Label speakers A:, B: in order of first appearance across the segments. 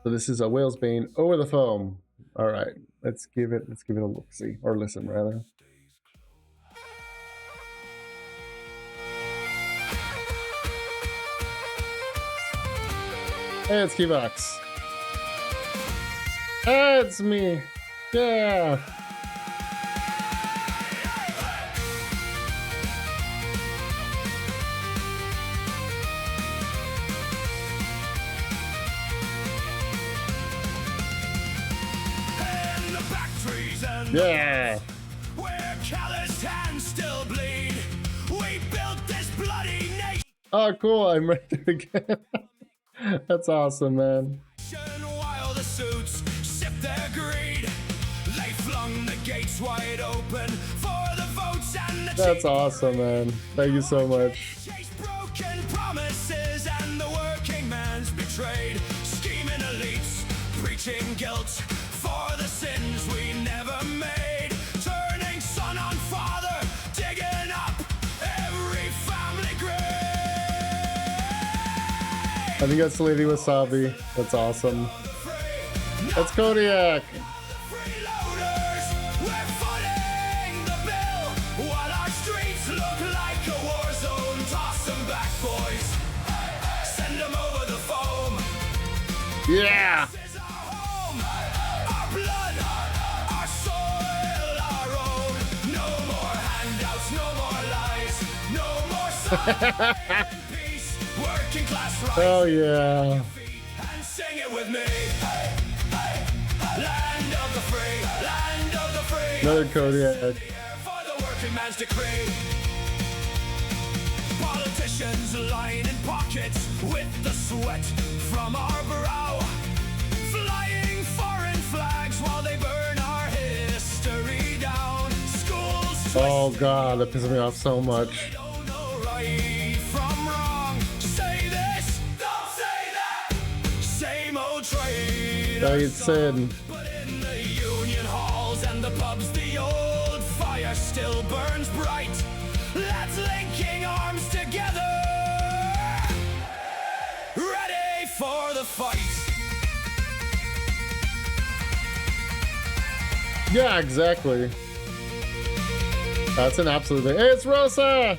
A: So this is a WhalesBane over the foam. All right, let's give it a look see, or listen rather. Hey, it's Keybox. Hey, it's me. Yeah. Yeah.
B: Where calloused hands still bleed, we built this bloody nation.
A: Oh, cool! I'm right there again. That's awesome, man.
B: While the suits sip their greed, they flung the gates wide open for the votes and the.
A: That's awesome, man. Thank you so much.
B: Broken promises and the working man's betrayed. Scheming elites, preaching guilt for the sins we never made. Turning son on father, digging up every family grave.
A: I think that's Lady Wasabi. That's awesome. That's Kodiak. Yeah.
B: This is our home, our blood, our soil, our own. No more handouts, no more lies, no more silence. Peace, working class rights.
A: Oh yeah.
B: And sing it with me. Land of the free, land of the free.
A: Another Kodiak.
B: For the working man's decree. Politicians lining pockets with the sweat from our brow, flying foreign flags while they burn our history down. Schools.
A: Oh god, that pisses me off so much.
B: They don't know right from wrong. Say this, don't say that. Same old trade.
A: Like it said.
B: But in the union halls and the pubs, the old fire still burns bright. Let's linking arms together, ready for the fight.
A: Yeah, exactly. That's an absolute thing. Hey, it's Rosa!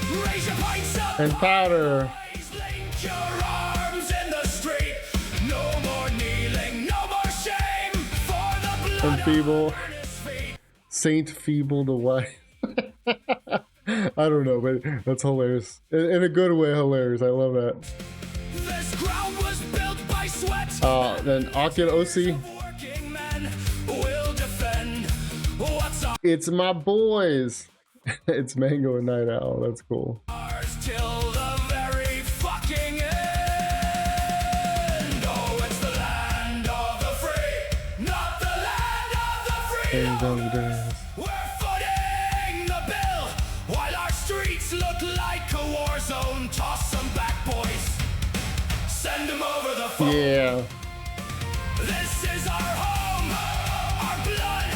B: Raise your pints up,
A: and powder.
B: link your arms in the street. No more kneeling, no more shame for the blood
A: And Feeble.
B: on his feet.
A: Saint Feeble the Wife. I don't know, but that's hilarious. In a good way, hilarious. I love that.
B: This ground was built by sweat.
A: Then Akira Osi.
B: Working men will defend what's
A: It's my boys. It's Mango and Night Owl. That's cool.
B: ours till the very fucking end. Oh, it's the land of the free, not the land of the free. We're footing the bill while our streets look like a war zone. Toss them back, boys. Send them over the phone.
A: Yeah.
B: This is our home, our blood,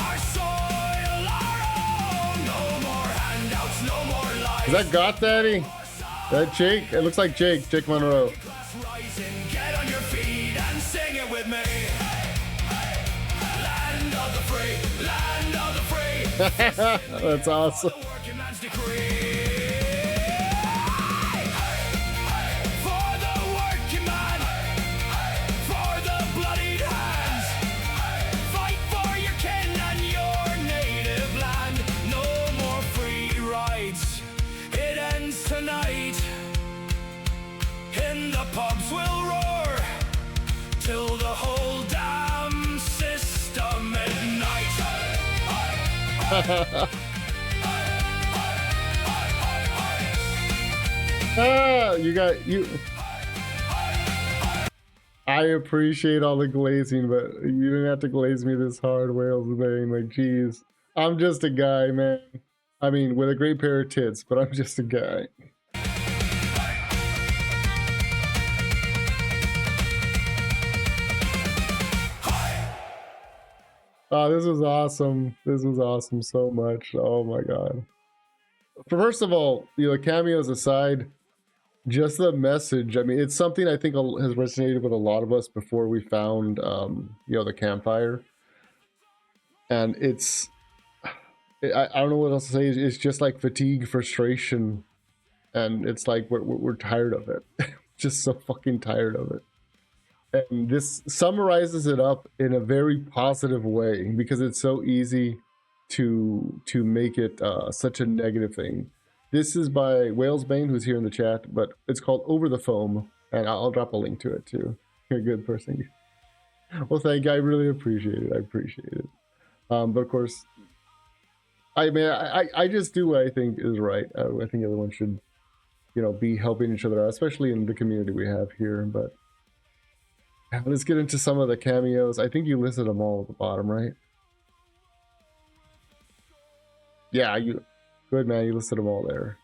B: our soil, our own. No more handouts, no more lies.
A: Is that Got Daddy? That Jake? It looks like Jake Monroe.
B: Class rising, get on your feet and sing it with me. Land of the free, land of the free.
A: That's awesome.
B: The working man's decree. For the working man, for the bloodied hands. Fight for your kin and your native land. No more free rides. It ends tonight. In the pubs we'll roar till the whole damn system ignites.
A: You. I appreciate all the glazing, but you didn't have to glaze me this hard, WhalesBane. Like, geez, I'm just a guy, man. I mean, with a great pair of tits, but I'm just a guy. Oh, this was awesome. This was awesome so much. Oh my god. First of all, cameos aside, just the message. I mean, it's something I think has resonated with a lot of us before we found, you know, the campfire. And it's, I don't know what else to say. It's just like fatigue, frustration, and it's like we're tired of it. Just so fucking tired of it. And this summarizes it up in a very positive way because it's so easy to make it such a negative thing. This is by WhalesBane, who's here in the chat, but it's called Over the Foam, and I'll drop a link to it too. You're a good person. Well, thank you. I really appreciate it. I appreciate it. But of course, I mean, I just do what I think is right. I think everyone should, you know, be helping each other out, especially in the community we have here. But let's get into some of the cameos. I think you listed them all at the bottom, right? Yeah, you good, man. You listed them all there.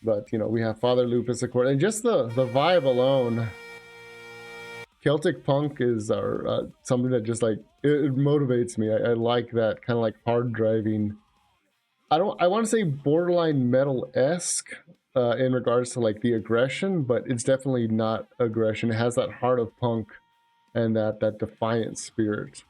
A: But, you know, we have Father Lupus, of course, and just the vibe alone. Celtic Punk is our something that just like it motivates me. I like that kind of like hard driving. I want to say borderline metal-esque in regards to like the aggression, but it's definitely not aggression. It has that heart of punk and that defiant spirit.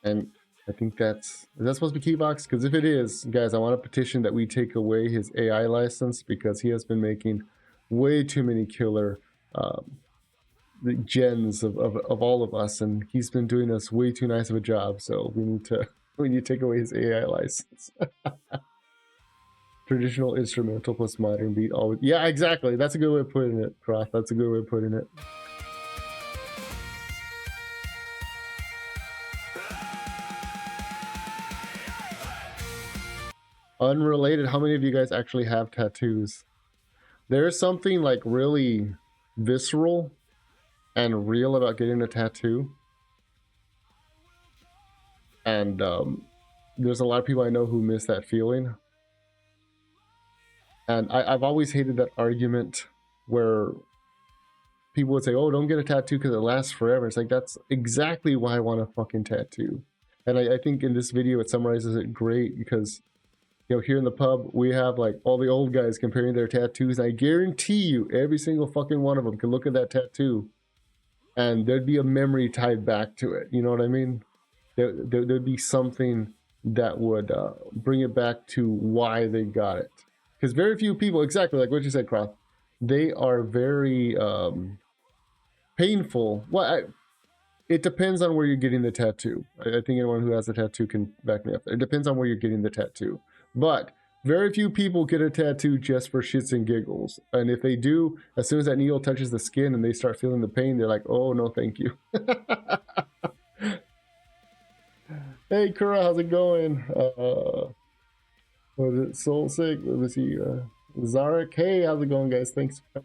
A: And I think is that supposed to be Keybox? Because if it is, guys, I want to petition that we take away his AI license because he has been making way too many killer the gens of all of us, and he's been doing us way too nice of a job. So we need to take away his AI license. Traditional instrumental plus modern beat. Always, yeah, exactly. That's a good way of putting it, Croft. That's a good way of putting it. Unrelated, how many of you guys actually have tattoos? There's something like really visceral and real about getting a tattoo. And there's a lot of people I know who miss that feeling. And I've always hated that argument where people would say, oh, don't get a tattoo because it lasts forever. It's like, that's exactly why I want a fucking tattoo. And I think in this video it summarizes it great because, you know, here in the pub, we have like all the old guys comparing their tattoos. I guarantee you, every single fucking one of them can look at that tattoo and there'd be a memory tied back to it. You know what I mean? There'd be something that would bring it back to why they got it. Because very few people, exactly like what you said, Croft, they are very painful. Well, it depends on where you're getting the tattoo. I think anyone who has a tattoo can back me up. It depends on where you're getting the tattoo. But very few people get a tattoo just for shits and giggles. And if they do, as soon as that needle touches the skin and they start feeling the pain, they're like, oh, no, thank you. Hey, Kura, how's it going? Was it Soul Sick? Let me see. Zarek, hey, how's it going, guys? Thanks for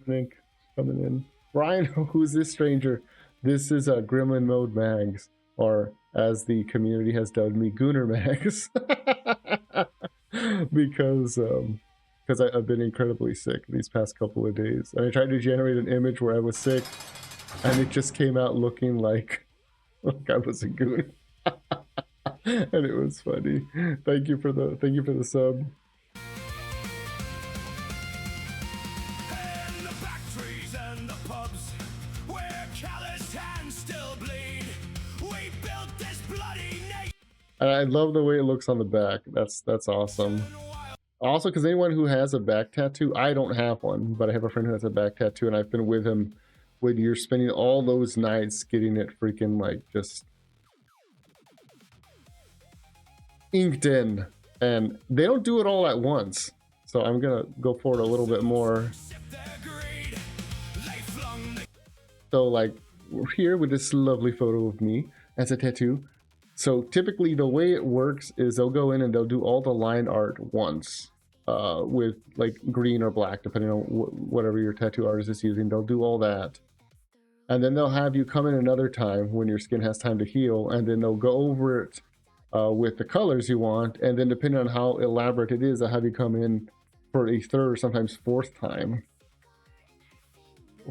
A: coming in. Brian, who's this stranger? This is Gremlin Mode Mags, or as the community has dubbed me, Gooner Mags. because I've been incredibly sick these past couple of days. And I tried to generate an image where I was sick, and it just came out looking like I was a goon. And it was funny. Thank you for the sub. And I love the way it looks on the back. That's awesome. Also, because anyone who has a back tattoo, I don't have one, but I have a friend who has a back tattoo, and I've been with him when you're spending all those nights getting it freaking like just inked in, and they don't do it all at once. So I'm gonna go forward a little bit more. So like we're here with this lovely photo of me as a tattoo. So typically the way it works is they'll go in and they'll do all the line art once with like green or black, depending on whatever your tattoo artist is using. They'll do all that. And then they'll have you come in another time when your skin has time to heal, and then they'll go over it with the colors you want. And then depending on how elaborate it is, they'll have you come in for a third or sometimes fourth time.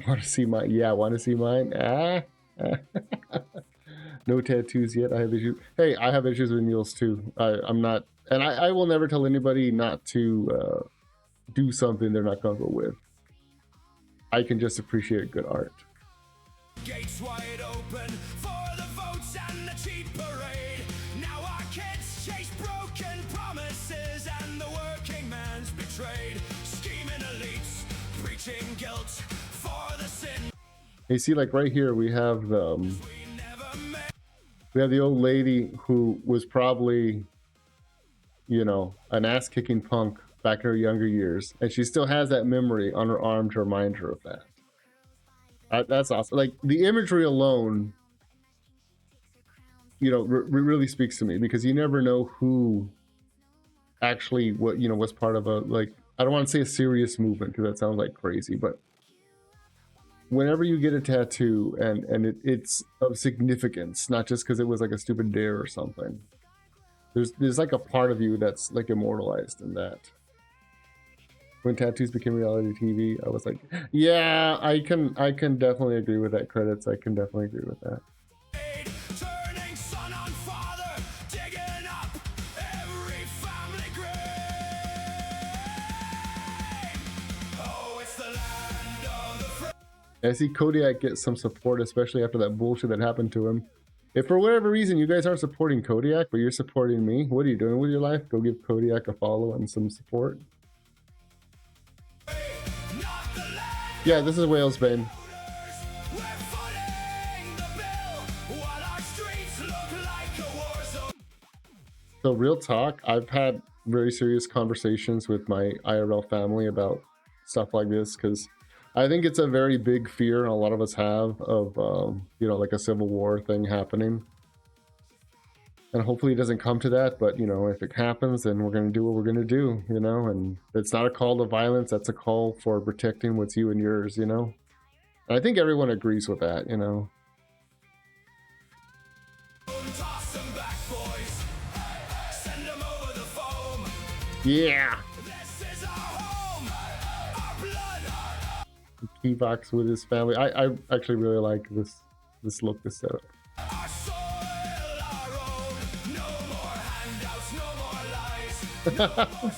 A: Want to see mine? Yeah, want to see mine? No tattoos yet. I have issues. Hey, I have issues with needles too. I'm not, and I will never tell anybody not to do something they're not comfortable with. I can just appreciate good art.
B: Gates wide open for the votes and the cheap parade. Now our kids chase broken promises and the working man's betrayed. Scheming elites, preaching guilt for the sin.
A: You see, like right here, we have the old lady who was probably, you know, an ass-kicking punk back in her younger years, and she still has that memory on her arm to remind her of that. That's awesome. Like the imagery alone, you know, really speaks to me, because you never know who actually was part of a, like, I don't want to say a serious movement because that sounds like crazy, but whenever you get a tattoo and it's of significance, not just because it was like a stupid dare or something, there's like a part of you that's like immortalized in that. When tattoos became reality TV, I was like, yeah, I can definitely agree with that. Credits, I can definitely agree with that.
B: Turning son on father, digging up every family grave. Oh, it's the land of the free.
A: I see Kodiak get some support, especially after that bullshit that happened to him. If for whatever reason you guys aren't supporting Kodiak, but you're supporting me, what are you doing with your life? Go give Kodiak a follow and some support. Yeah, this is WhalesBane. So real talk, I've had very serious conversations with my IRL family about stuff like this, because I think it's a very big fear, and a lot of us have, of you know, like a civil war thing happening. And hopefully it doesn't come to that, but you know, if it happens, then we're going to do what we're going to do, you know. And it's not a call to violence, that's a call for protecting what's you and yours, you know. And I think everyone agrees with that, you know.
B: Toss them back, boys. Send them over the foam.
A: Yeah.
B: This is our home, our blood.
A: Keybox with his family. I actually really like this look, this setup.
B: Our soil, our own. No more handouts, no more lies. No more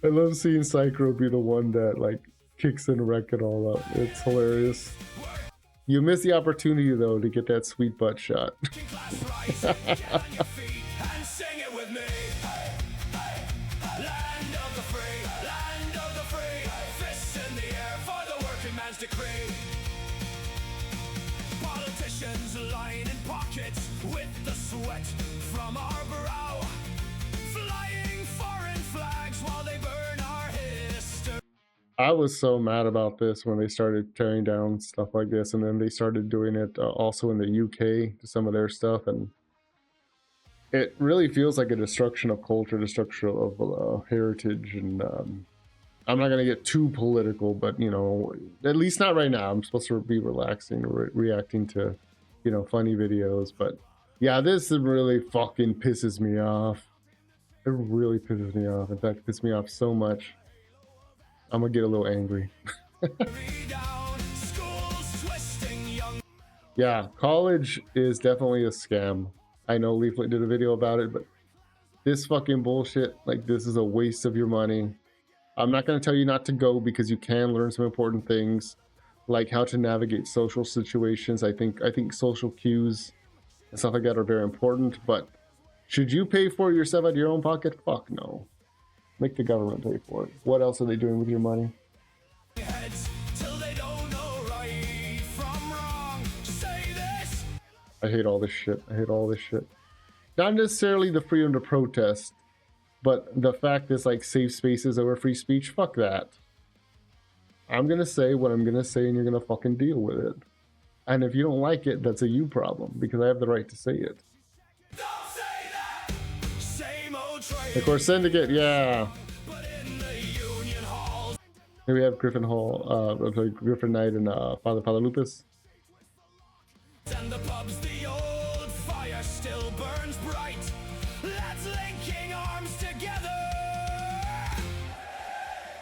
A: I love seeing Psycho be the one that like kicks and wreck it all up. It's hilarious. You miss the opportunity though to get that sweet butt shot.
B: working class rise. Get on your feet and sing it with me. Land of the free, land of the free. Fists in the air for the working man's decree. Politicians lining pockets with the sweat from our brow. Flying foreign flags while they burn our history.
A: I was so mad about this when they started tearing down stuff like this, and then they started doing it also in the UK to some of their stuff, and it really feels like a destruction of culture, destruction of heritage, and I'm not gonna get too political, but you know, at least not right now. I'm supposed to be relaxing, reacting to, you know, funny videos, but yeah, this really fucking pisses me off. It really pisses me off. In fact, it pisses me off so much, I'm gonna get a little angry.
B: Down, schools twisting young.
A: Yeah, college is definitely a scam. I know Leaflet did a video about it, but this fucking bullshit, like, this is a waste of your money. I'm not going to tell you not to go, because you can learn some important things, like how to navigate social situations. I think social cues and stuff like that are very important, but should you pay for it yourself out of your own pocket? Fuck no. Make the government pay for it. What else are they doing with your money?
B: Heads till they don't know right from wrong. Say this.
A: I hate all this shit. I hate all this shit. Not necessarily the freedom to protest, but the fact is, like, safe spaces over free speech. Fuck that. I'm gonna say what I'm gonna say, and you're gonna fucking deal with it. And if you don't like it, that's a you problem, because I have the right to say it.
B: Don't say that. Same old trade.
A: Of course, Syndicate, yeah.
B: But in the union halls.
A: Here we have Griffin Hall, Griffin Knight, and Father Lupus.
B: And the pubs, the old fire still burns bright. Lads linking arms together,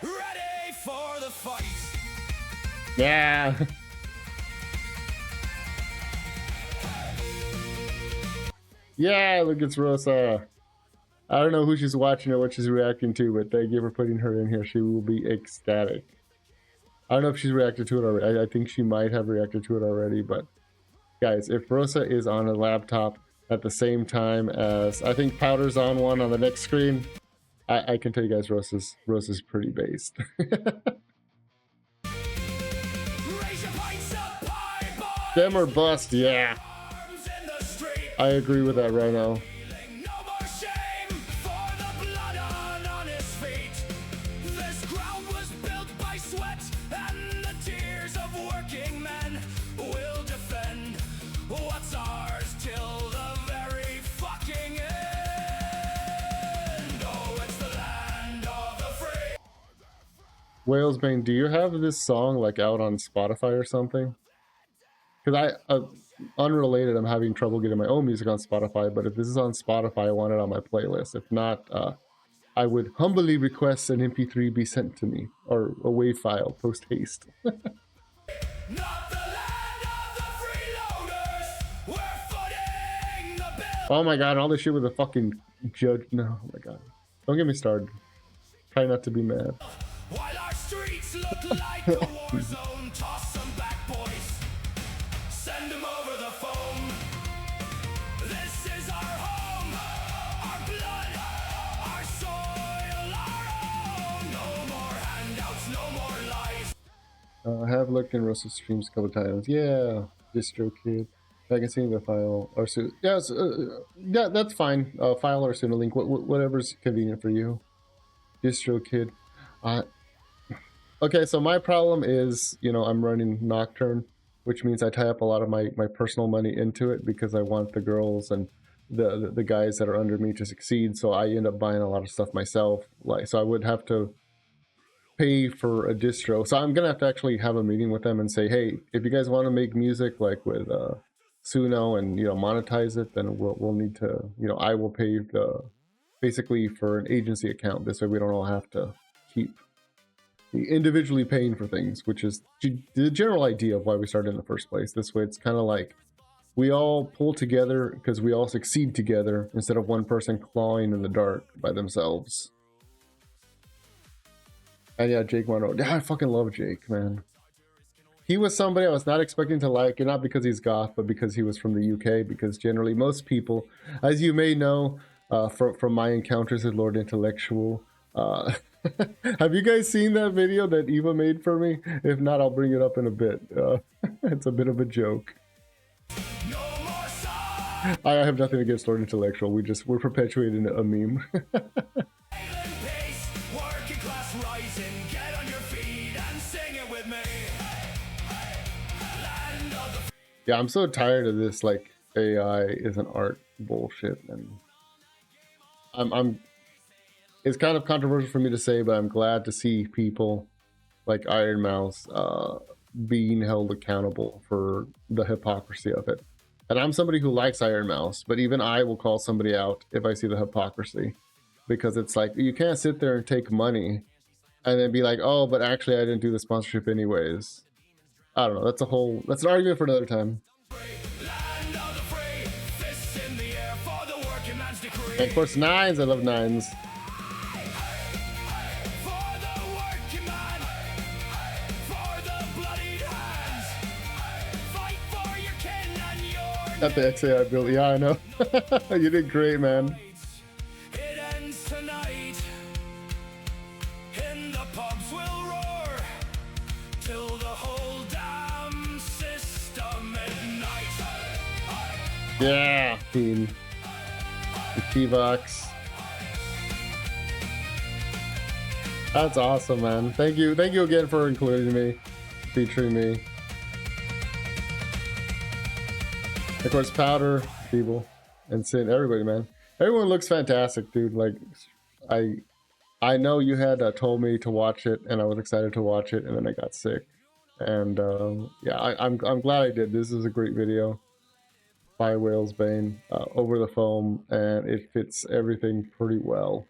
B: ready for the fight.
A: Yeah. Yeah, look, it's Rosa. I don't know who she's watching or what she's reacting to, but thank you for putting her in here. She will be ecstatic. I don't know if she's reacted to it already. I think she might have reacted to it already, but guys, if Rosa is on a laptop at the same time as I think Powder's on one on the next screen, I can tell you guys Rosa's pretty based. Them or bust, yeah. I agree with that right now. WhalesBane, do you have this song like out on Spotify or something? Because unrelated, I'm having trouble getting my own music on Spotify, but if this is on Spotify, I want it on my playlist. If not, I would humbly request an MP3 be sent to me, or a WAV file, post haste. Oh my god, all this shit with a fucking judge. No, oh my god. Don't get me started. Try not to be mad.
B: While our streets look like a war zone, toss them back, boys. Send them over the foam. This is our home, our blood, our soil, our own. No more handouts, no more lies.
A: I have looked in Russell's streams a couple times. Yeah, DistroKid. I can see the file or yes, yeah, that's fine. File or link, whatever's convenient for you. DistroKid. Okay, so my problem is, you know, I'm running Nocturne, which means I tie up a lot of my personal money into it because I want the girls and the guys that are under me to succeed. So I end up buying a lot of stuff myself. Like, so I would have to pay for a distro. So I'm gonna have to actually have a meeting with them and say, hey, if you guys want to make music like with Suno and, you know, monetize it, then we'll need to, you know, I will pay the basically for an agency account. This way we don't all have to keep individually paying for things, which is the general idea of why we started in the first place. This way it's kind of like we all pull together because we all succeed together instead of one person clawing in the dark by themselves. And yeah, Jake Monroe. Yeah, I fucking love Jake, man. He was somebody I was not expecting to like, and not because he's goth, but because he was from the UK, because generally most people, as you may know from my encounters with Lord Intellectual, have you guys seen that video that Eva made for me? If not, I'll bring it up in a bit. It's a bit of a joke. I have nothing against Lord Intellectual. We're perpetuating a meme. Yeah, I'm so tired of this like AI is an art bullshit, and I'm it's kind of controversial for me to say, but I'm glad to see people like Iron Mouse being held accountable for the hypocrisy of it. And I'm somebody who likes Iron Mouse, but even I will call somebody out if I see the hypocrisy, because it's like you can't sit there and take money and then be like, oh, but actually I didn't do the sponsorship anyways. I don't know. That's an argument for another time. And of course, nines. I love nines. At the XAI build. Yeah, I know. You did great, man. Yeah, team. The T-Vox. That's awesome, man. Thank you again for including me, featuring me. Of course, Powder, people, and Sin, everybody, man. Everyone looks fantastic, dude. Like, I know you had told me to watch it, and I was excited to watch it, and then I got sick. And yeah, I'm glad I did. This is a great video by WhalesBane, Over the Foam, and it fits everything pretty well.